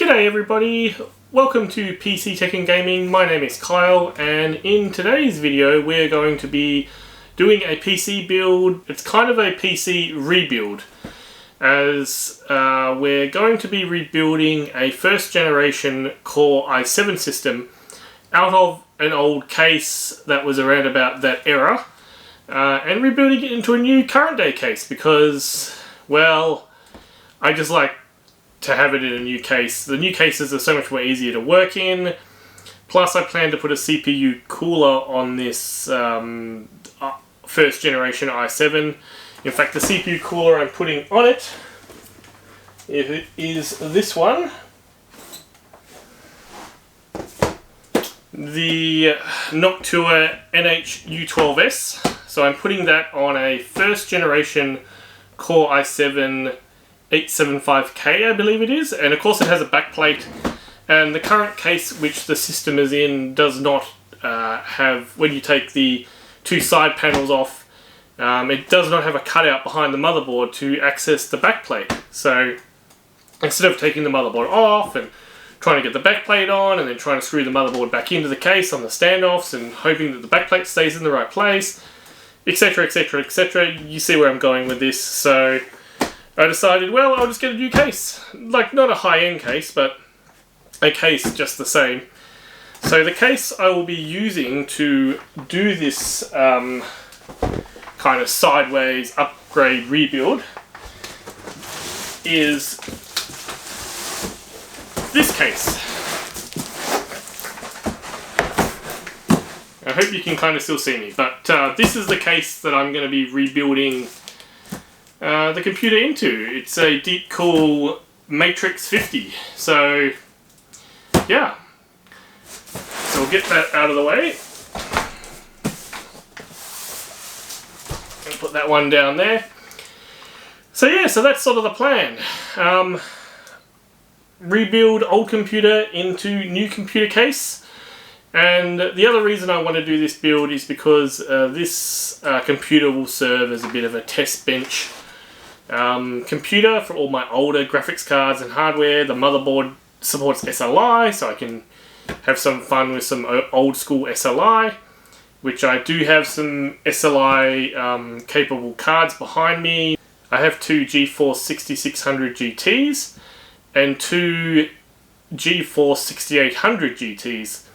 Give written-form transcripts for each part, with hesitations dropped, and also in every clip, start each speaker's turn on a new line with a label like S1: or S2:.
S1: G'day everybody, welcome to PC Tech and Gaming. My name is Kyle, and in today's video we're going to be doing a PC build. It's kind of a PC rebuild, as we're going to be rebuilding a first generation Core i7 system out of an old case that was around about that era, and rebuilding it into a new current day case because, well, I just like to have it in a new case. The new cases are so much more easier to work in. Plus I plan to put a CPU cooler on this first generation i7. In fact, the CPU cooler I'm putting on it is this one. The Noctua NH-U12S. So I'm putting that on a first generation Core i7 875K, I believe it is, and of course it has a backplate, and the current case which the system is in does not have, when you take the two side panels off, it does not have a cutout behind the motherboard to access the backplate. So instead of taking the motherboard off and trying to get the backplate on and then trying to screw the motherboard back into the case on the standoffs and hoping that the backplate stays in the right place, etc, etc, etc, you see where I'm going with this. So I decided, well, I'll just get a new case. Like, not a high-end case, but a case just the same. So the case I will be using to do this kind of sideways upgrade rebuild is this case. I hope you can kind of still see me, but this is the case that I'm going to be rebuilding the computer into. It's a Deep Cool Matrix 50. So, yeah. So we'll get that out of the way. And put that one down there. So yeah, so that's sort of the plan. Rebuild old computer into new computer case. And the other reason I want to do this build is because this computer will serve as a bit of a test bench computer for all my older graphics cards and hardware. The motherboard supports SLI, so I can have some fun with some old school SLI, which I do have some SLI capable cards behind me. I have two GeForce 6600 GTs and two GeForce 6800 GTs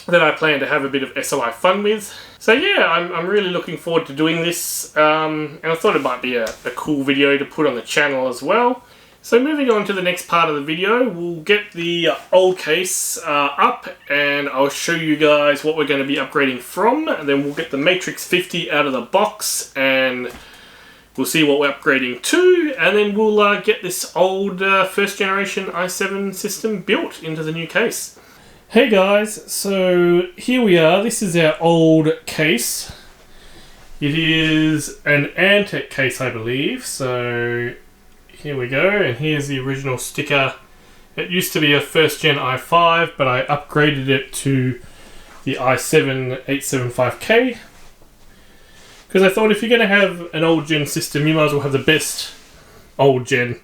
S1: that I plan to have a bit of SLI fun with. So yeah, I'm really looking forward to doing this, and I thought it might be a cool video to put on the channel as well. So moving on to the next part of the video, we'll get the old case up and I'll show you guys what we're going to be upgrading from, and then we'll get the Matrix 50 out of the box and we'll see what we're upgrading to, and then we'll get this old first generation i7 system built into the new case. Hey guys, so here we are. This is our old case. It is an Antec case, I believe. So here we go, and here's the original sticker. It used to be a first gen i5, but I upgraded it to the i7 875K. Because I thought if you're going to have an old gen system, you might as well have the best old gen.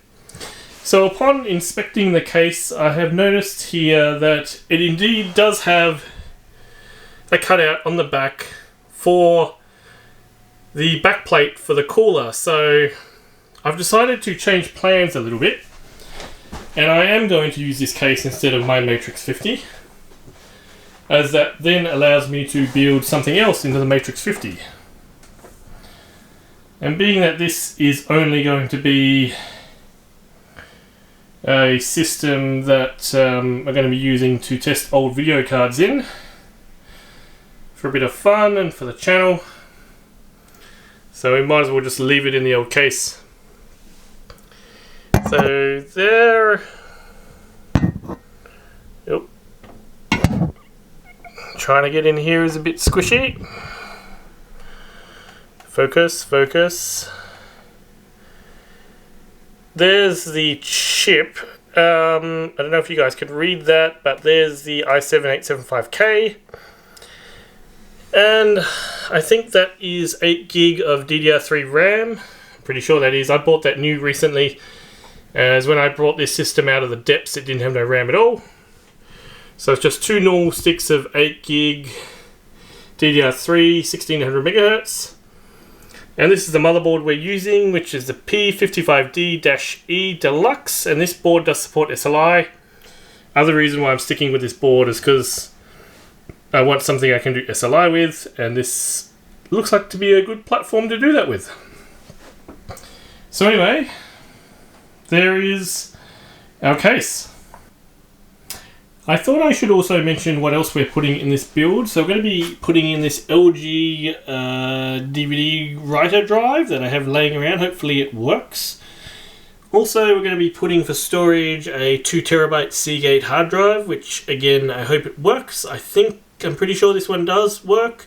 S1: So upon inspecting the case, I have noticed here that it indeed does have a cutout on the back for the backplate for the cooler. So I've decided to change plans a little bit, and I am going to use this case instead of my Matrix 50, as that then allows me to build something else into the Matrix 50. And being that this is only going to be a system that I'm going to be using to test old video cards in for a bit of fun and for the channel, so we might as well just leave it in the old case. So there. Yep. Trying to get in here is a bit squishy. Focus, focus. There's the chip. I don't know if you guys can read that, but there's the i7 875K. And I think that is 8 gig of DDR3 RAM. I'm pretty sure that is. I bought that new recently. as when I brought this system out of the depths it didn't have no RAM at all. So it's just two normal sticks of 8GB DDR3 1600 MHz. And this is the motherboard we're using, which is the P55D-E Deluxe, and this board does support SLI. Other reason why I'm sticking with this board is because I want something I can do SLI with, and this looks like to be a good platform to do that with. So anyway, there is our case. I thought I should also mention what else we're putting in this build. So we're going to be putting in this LG DVD writer drive that I have laying around. Hopefully it works. Also, we're going to be putting for storage a 2TB Seagate hard drive, which again, I hope it works. I'm pretty sure this one does work,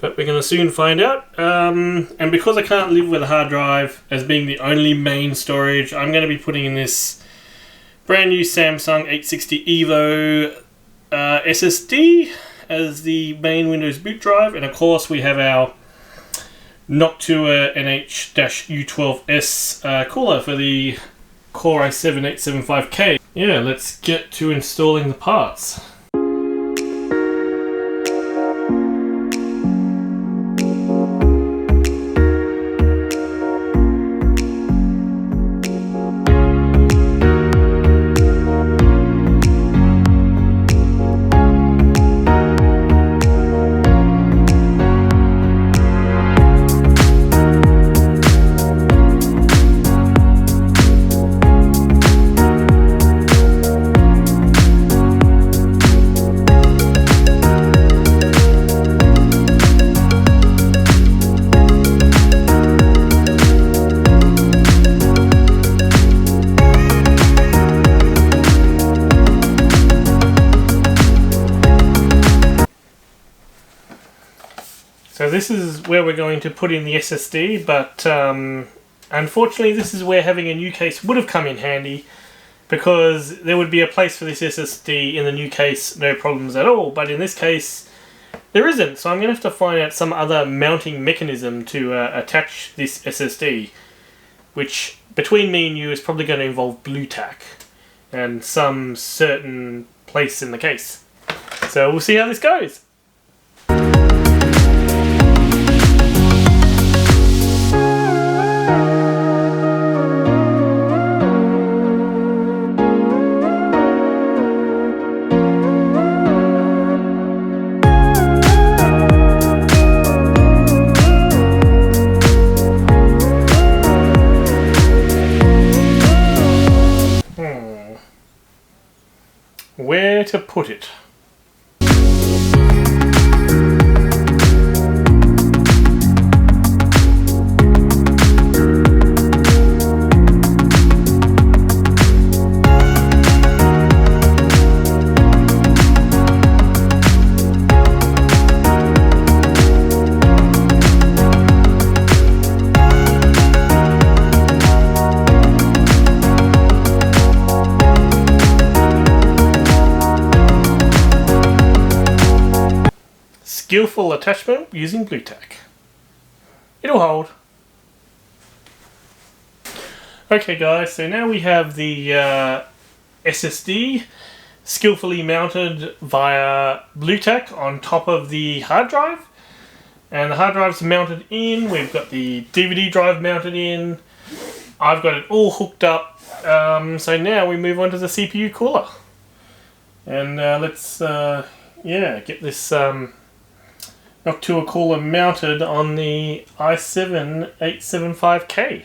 S1: but we're going to soon find out. And because I can't live with a hard drive as being the only main storage, I'm going to be putting in this brand new Samsung 860 EVO SSD as the main Windows boot drive, and of course we have our Noctua NH-U12S cooler for the Core i7 875K. Yeah, let's get to installing the parts. So this is where we're going to put in the SSD, but unfortunately this is where having a new case would have come in handy, because there would be a place for this SSD in the new case, no problems at all, but in this case there isn't, so I'm going to have to find out some other mounting mechanism to attach this SSD, which between me and you is probably going to involve blue tack and some certain place in the case. So we'll see how this goes. Where to put it? Skillful attachment using blue tack. It'll hold. Okay guys, so now we have the SSD skillfully mounted via blue tack on top of the hard drive. And the hard drive's mounted in, we've got the DVD drive mounted in, I've got it all hooked up. So now we move on to the CPU cooler. And let's get this Noctua cooler mounted on the i7 875K.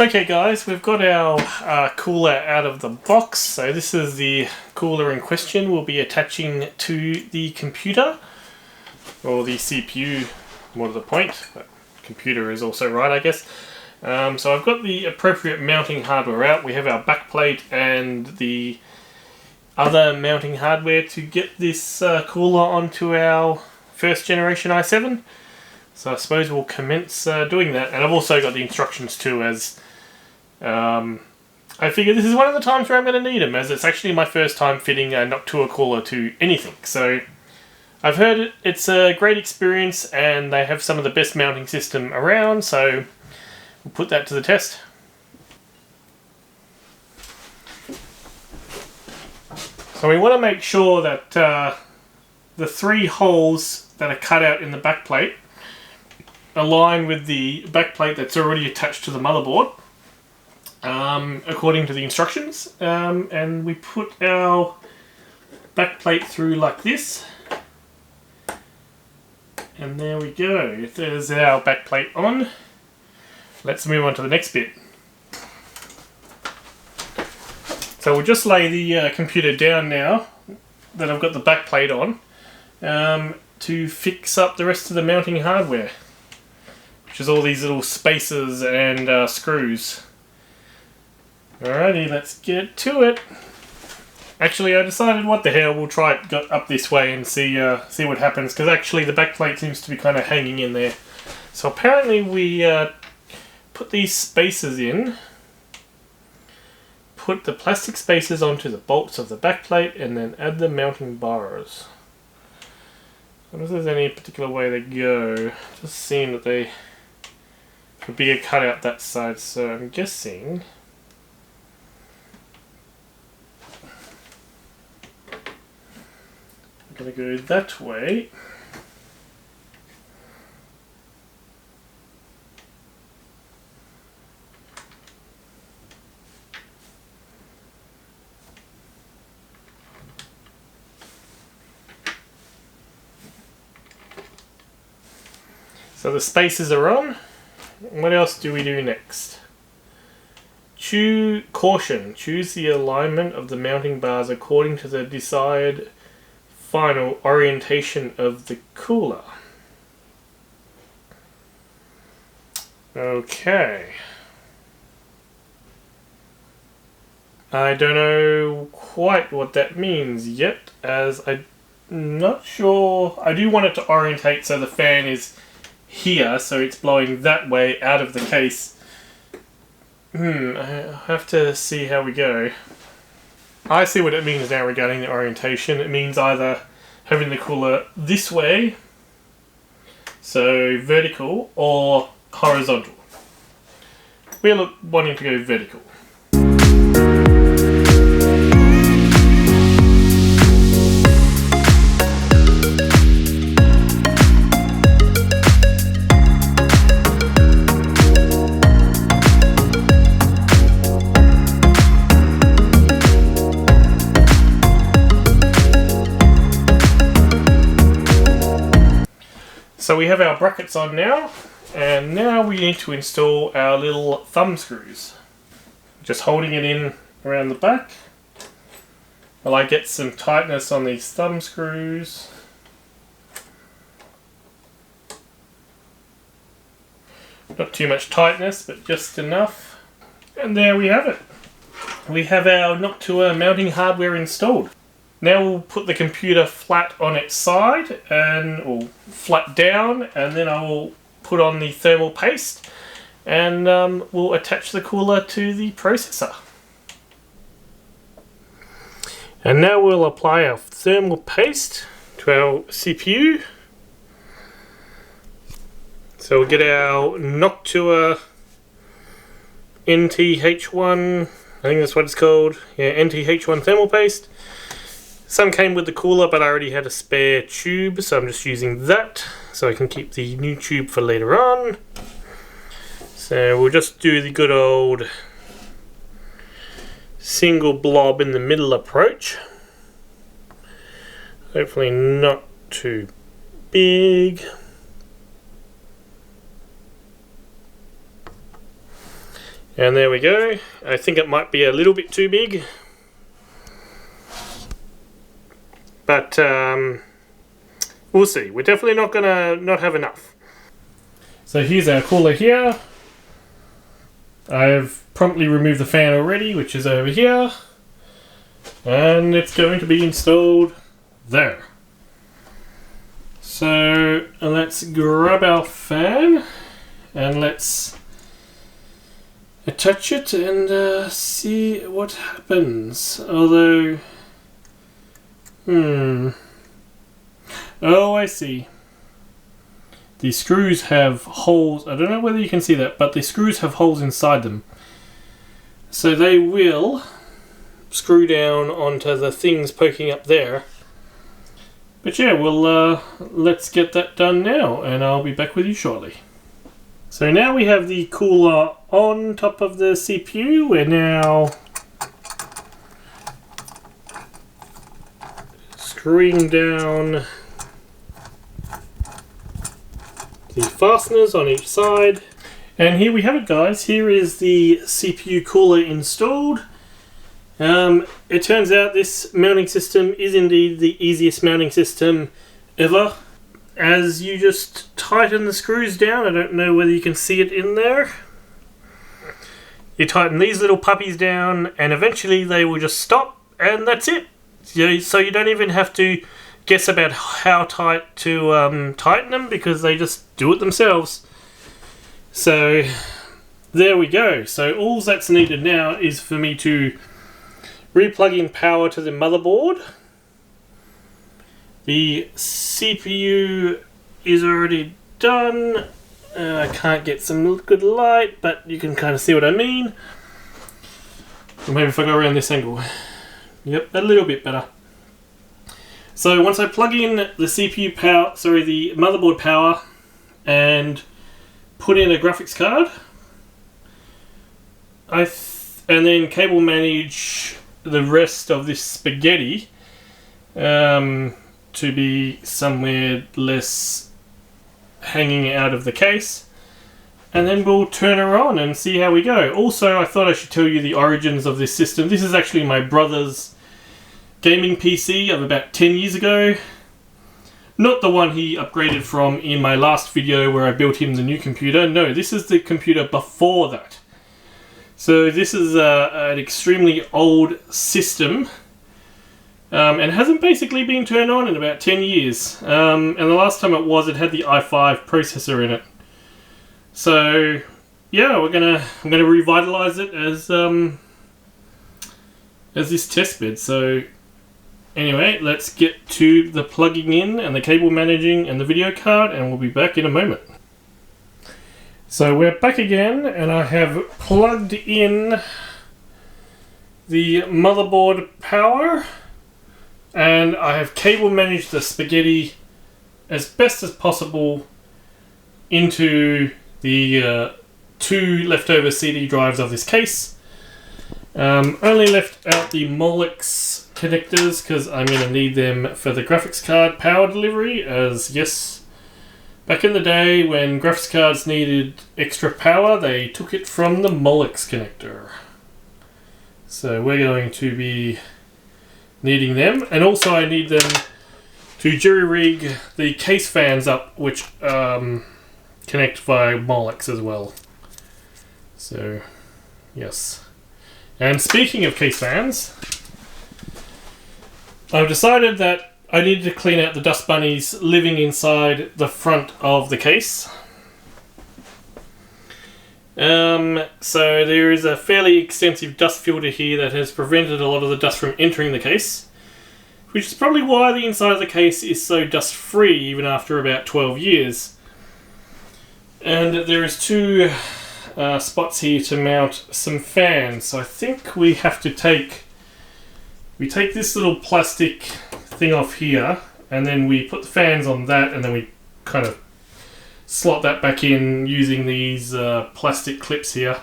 S1: Okay guys, we've got our cooler out of the box. So this is the cooler in question. We'll be attaching to the computer, or the CPU, more to the point, but computer is also right, I guess. So I've got the appropriate mounting hardware out. We have our backplate and the other mounting hardware to get this cooler onto our first generation i7. So I suppose we'll commence doing that. And I've also got the instructions too, as I figure this is one of the times where I'm going to need them, as it's actually my first time fitting a Noctua cooler to anything. So I've heard it's a great experience and they have some of the best mounting system around, so we'll put that to the test. So we want to make sure that the 3 holes that are cut out in the backplate align with the backplate that's already attached to the motherboard, according to the instructions. And we put our backplate through like this. And there we go. There's our backplate on. Let's move on to the next bit. So we'll just lay the computer down now that I've got the backplate on, to fix up the rest of the mounting hardware, which is all these little spacers and screws. Alrighty, let's get to it. Actually, I decided, what the hell, we'll try it up this way and see what happens, because actually the backplate seems to be kind of hanging in there. So apparently we put these spacers in, put the plastic spacers onto the bolts of the backplate, and then add the mounting bars. I don't know if there's any particular way they go. Just seeing that they have a bigger cutout that side, so I'm guessing I'm going to go that way. So the spacers are on. What else do we do next? Caution. Choose the alignment of the mounting bars according to the desired final orientation of the cooler. Okay. I don't know quite what that means yet, as I'm not sure. I do want it to orientate so the fan is here, so it's blowing that way out of the case. I have to see how we go. I see what it means now regarding the orientation. It means either having the cooler this way, so vertical, or horizontal. We're wanting to go vertical. So we have our brackets on now, and now we need to install our little thumb screws. Just holding it in around the back while I get some tightness on these thumb screws. Not too much tightness, but just enough. And there we have it. We have our Noctua mounting hardware installed. Now we'll put the computer flat on its side, or flat down, and then I will put on the thermal paste, and we'll attach the cooler to the processor. And now we'll apply our thermal paste to our CPU. So we'll get our Noctua NTH1, I think that's what it's called, yeah, NTH1 thermal paste. Some came with the cooler, but I already had a spare tube, so I'm just using that so I can keep the new tube for later on. So we'll just do the good old single blob in the middle approach. Hopefully not too big. And there we go. I think it might be a little bit too big. But we'll see. We're definitely not going to not have enough. So here's our cooler here. I've promptly removed the fan already, which is over here. And it's going to be installed there. So let's grab our fan and let's attach it and see what happens. Although, oh, I see. The screws have holes. I don't know whether you can see that, but the screws have holes inside them. So they will screw down onto the things poking up there. But yeah, let's get that done now, and I'll be back with you shortly. So now we have the cooler on top of the CPU. We're now screwing down the fasteners on each side. And here we have it, guys. Here is the CPU cooler installed. It turns out this mounting system is indeed the easiest mounting system ever. As you just tighten the screws down, I don't know whether you can see it in there. You tighten these little puppies down and eventually they will just stop, and that's it. So you don't even have to guess about how tight to tighten them, because they just do it themselves. So there we go. So all that's needed now is for me to replug in power to the motherboard. The CPU is already done. I can't get some good light, but you can kind of see what I mean. Or maybe if I go around this angle. Yep, a little bit better. So once I plug in the CPU power, the motherboard power, and put in a graphics card, and then cable manage the rest of this spaghetti to be somewhere less hanging out of the case, and then we'll turn her on and see how we go. Also, I thought I should tell you the origins of this system. This is actually my brother's gaming PC of about 10 years ago. Not the one he upgraded from in my last video where I built him the new computer. No, this is the computer before that. So this is an extremely old system, and hasn't basically been turned on in about 10 years. And the last time it had the i5 processor in it. So yeah, I'm gonna revitalize it as this testbed. So anyway, let's get to the plugging in and the cable managing and the video card, and we'll be back in a moment. So we're back again, and I have plugged in the motherboard power, and I have cable managed the spaghetti as best as possible into the two leftover CD drives of this case. Only left out the Molex connectors because I'm going to need them for the graphics card power delivery, as yes, back in the day when graphics cards needed extra power, they took it from the Molex connector. So we're going to be needing them, and also I need them to jury-rig the case fans up, which connect via Molex as well. So yes. And speaking of case fans, I've decided that I needed to clean out the dust bunnies living inside the front of the case. So there is a fairly extensive dust filter here that has prevented a lot of the dust from entering the case, which is probably why the inside of the case is so dust free even after about 12 years. And there is two spots here to mount some fans. So I think we have to take this little plastic thing off here, and then we put the fans on that, and then we kind of slot that back in using these plastic clips here.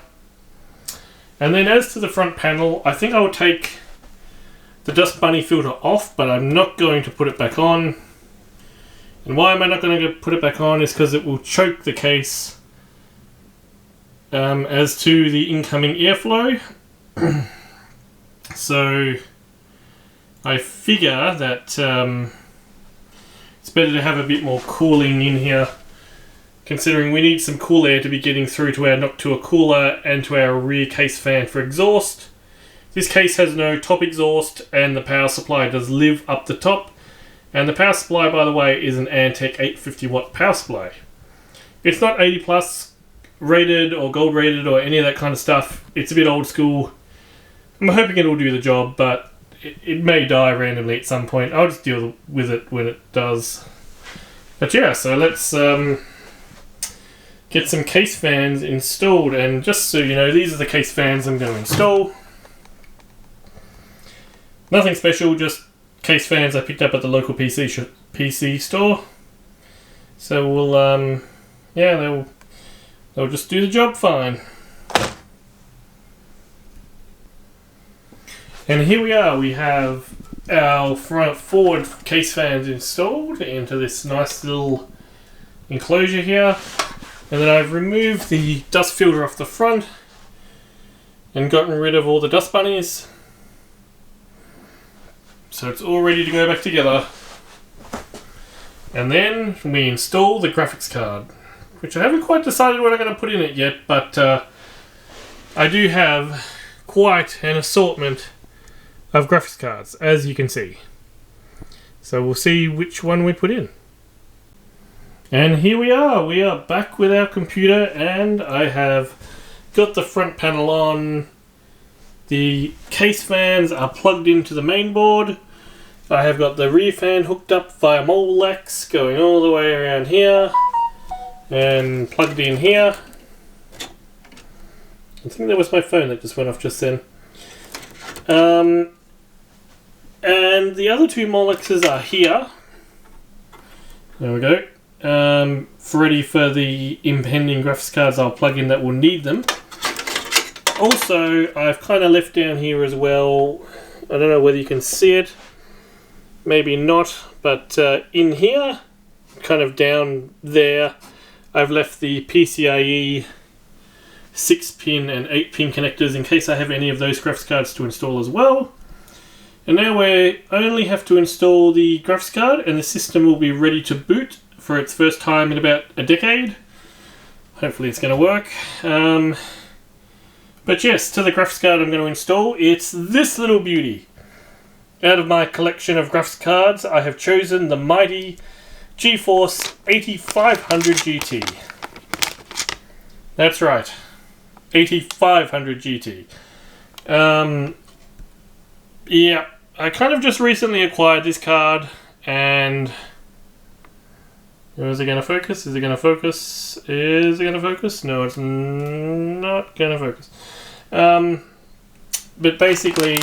S1: And then as to the front panel, I think I'll take the dust bunny filter off, but I'm not going to put it back on. And why am I not going to put it back on is because it will choke the case as to the incoming airflow. So I figure that it's better to have a bit more cooling in here, considering we need some cool air to be getting through to our Noctua cooler and to our rear case fan for exhaust, This case has no top exhaust, and the power supply does live up the top. And the power supply, by the way, is an Antec 850 watt power supply. It's not 80 plus rated or gold rated or any of that kind of stuff. It's a bit old school. I'm hoping it'll do the job, but it may die randomly at some point. I'll just deal with it when it does. But yeah, so let's get some case fans installed. And just so you know, these are the case fans I'm going to install. Nothing special, just case fans I picked up at the local PC store. So we'll, yeah, they'll just do the job fine. And here we are, we have our forward case fans installed into this nice little enclosure here. And then I've removed the dust filter off the front and gotten rid of all the dust bunnies. So it's all ready to go back together. And then we install the graphics card, which I haven't quite decided what I'm going to put in it yet, but I do have quite an assortment of graphics cards, as you can see. So we'll see which one we put in. And here we are back with our computer, and I have got the front panel on. The case fans are plugged into the main board. I have got the rear fan hooked up via Modular going all the way around here and plugged in here. I think that was my phone that just went off just then. And the other two Modular are here. There we go. Ready for the impending graphics cards I'll plug in that will need them. Also, I've kind of left down here as well, I don't know whether you can see it, maybe not, but in here, kind of down there, I've left the PCIe 6-pin and 8-pin connectors in case I have any of those graphics cards to install as well. And now we only have to install the graphics card and the system will be ready to boot for its first time in about a decade. Hopefully it's going to work. But yes, to the graphics card I'm going to install, it's this little beauty. Out of my collection of graphics cards, I have chosen the mighty Geforce 8500 GT. That's right, 8500 GT. Yeah, I kind of just recently acquired this card, and is it going to focus? Is it going to focus? Is it going to focus? No, it's not going to focus. But basically,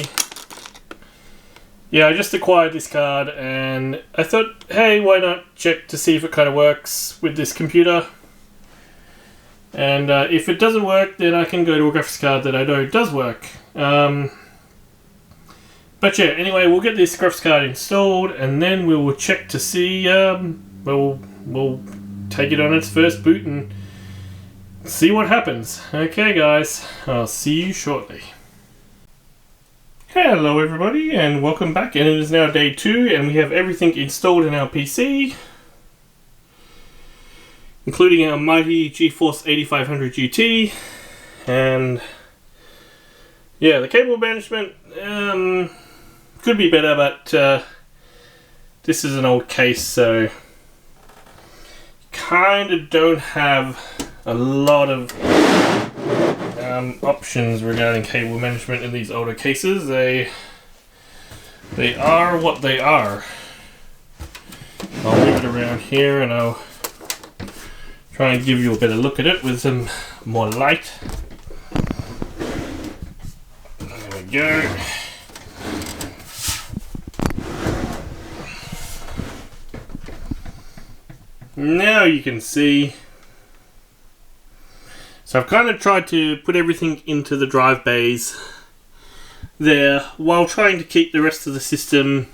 S1: yeah, I just acquired this card and I thought, hey, why not check to see if it kind of works with this computer. And if it doesn't work, then I can go to a graphics card that I know does work. But yeah, anyway, we'll get this graphics card installed and then we will check to see, we'll take it on its first boot and see what happens. Okay guys, I'll see you shortly. Hello everybody and welcome back, and it is now day 2 and we have everything installed in our PC, including our mighty Geforce 8500 GT. And yeah, the cable management could be better, but this is an old case, so kind of don't have a lot of options regarding cable management in these older cases. They are what they are. I'll move it around here and I'll try and give you a better look at it with some more light. There we go. Now you can see. So I've kind of tried to put everything into the drive bays there while trying to keep the rest of the system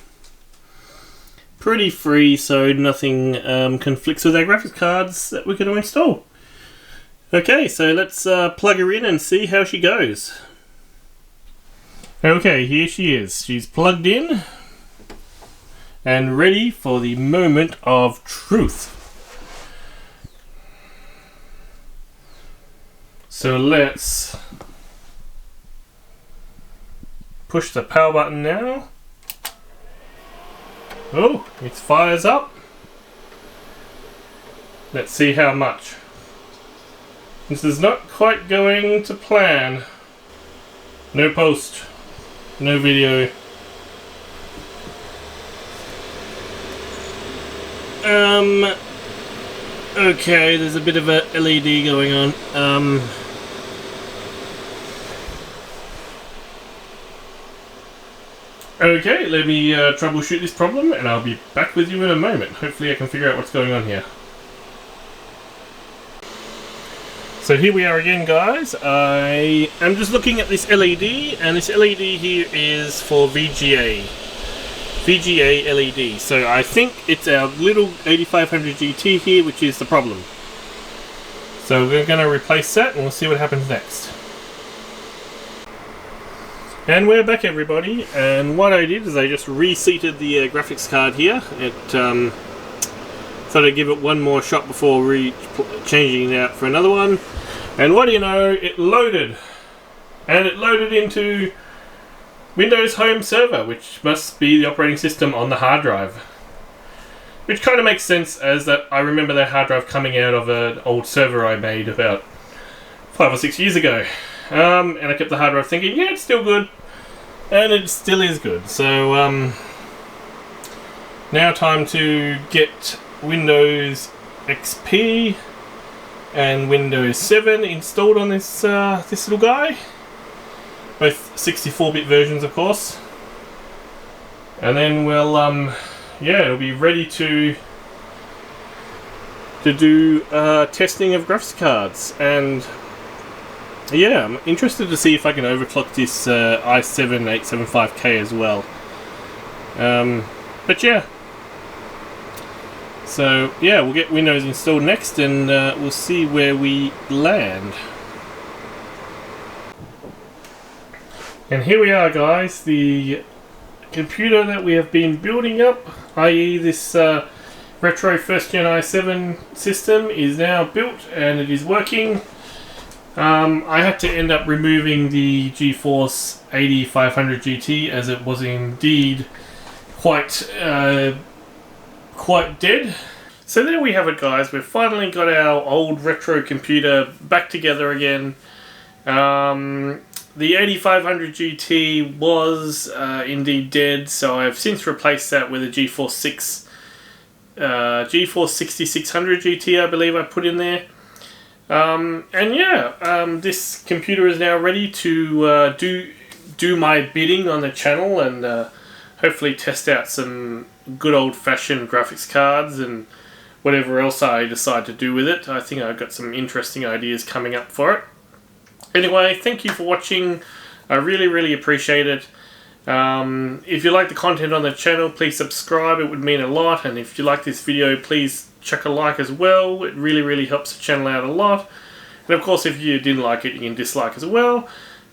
S1: pretty free so nothing conflicts with our graphics cards that we're going to install. Okay, so let's plug her in and see how she goes. Okay, here she is. She's plugged in and ready for the moment of truth. So let's push the power button now. Oh, it fires up. Let's see how much. This is not quite going to plan. No post, no video. Okay, there's a bit of a LED going on. Okay, let me troubleshoot this problem and I'll be back with you in a moment. Hopefully I can figure out what's going on here. So here we are again, guys. I am just looking at this LED, and this LED here is for VGA LED. So I think it's our little 8500 GT here, which is the problem. So we're going to replace that and we'll see what happens next. And we're back, everybody, and what I did is I just reseated the graphics card here. Thought I'd give it one more shot before changing it out for another one. And what do you know, it loaded. And it loaded into Windows Home Server, which must be the operating system on the hard drive. Which kind of makes sense, as that I remember that hard drive coming out of an old server I made about 5 or 6 years ago. And I kept the hard drive thinking, yeah, it's still good. And it still is good. So, now time to get Windows XP and Windows 7 installed on this this little guy. Both 64-bit versions, of course. And then we'll, yeah, it'll be ready to do testing of graphics cards. And yeah, I'm interested to see if I can overclock this i7-875K as well. But yeah. So yeah, we'll get Windows installed next and we'll see where we land. And here we are, guys, the computer that we have been building up, i.e. this retro first gen i7 system, is now built and it is working. I had to end up removing the GeForce 8500 GT as it was indeed quite dead. So there we have it, guys. We've finally got our old retro computer back together again. The 8500 GT was indeed dead, so I've since replaced that with a GeForce 6600 GT, I believe I put in there. And yeah, this computer is now ready to do my bidding on the channel and hopefully test out some good old-fashioned graphics cards and whatever else I decide to do with it. I think I've got some interesting ideas coming up for it. Anyway, thank you for watching. I really, really appreciate it. If you like the content on the channel, please subscribe. It would mean a lot. And if you like this video, please chuck a like as well. It really, really helps the channel out a lot. And of course, if you didn't like it, you can dislike as well.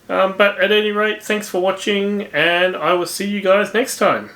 S1: But at any rate, thanks for watching, and I will see you guys next time.